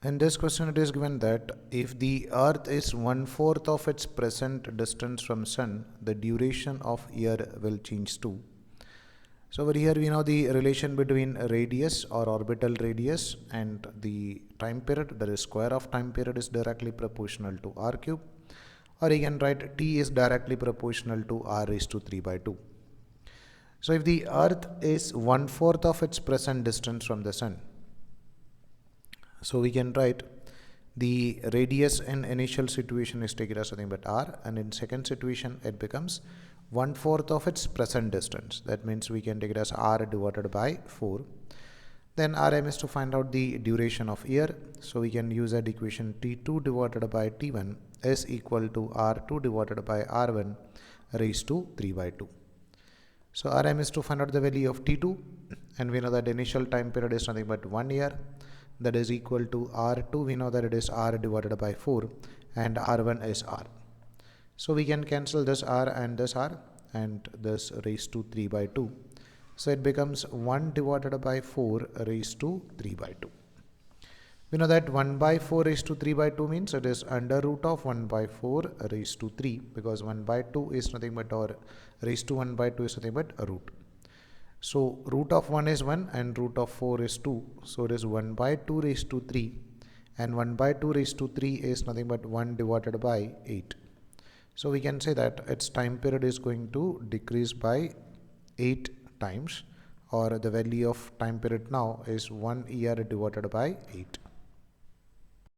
In this question, it is given that if the Earth is 1/4 of its present distance from Sun, the duration of year will change to. So over here we know the relation between radius or orbital radius and the time period. That is, square of time period is directly proportional to r cube, or you can write t is directly proportional to r raised to 3 by 2. So if the Earth is 1/4 of its present distance from the Sun, so we can write the radius in initial situation is taken as nothing but r, and in second situation it becomes 1/4 of its present distance. That means we can take it as r divided by 4. Then Rm is to find out the duration of year. So we can use that equation T2 divided by T1 is equal to R2 divided by R1 raised to 3 by 2. So Rm is to find out the value of T2, and we know that initial time period is nothing but 1 year. That is equal to R2, we know that it is R divided by 4, and R1 is R. So we can cancel this R and this R, and this raised to 3 by 2. So it becomes 1 divided by 4 raised to 3 by 2. We know that 1 by 4 raised to 3 by 2 means it is under root of 1 by 4 raised to 3, because 1 by 2 is nothing but, or raised to 1 by 2 is nothing but a root. So root of 1 is 1 and root of 4 is 2. So it is 1 by 2 raised to 3, and 1 by 2 raised to 3 is nothing but 1 divided by 8. So we can say that its time period is going to decrease by 8 times, or the value of time period now is 1 year divided by 8.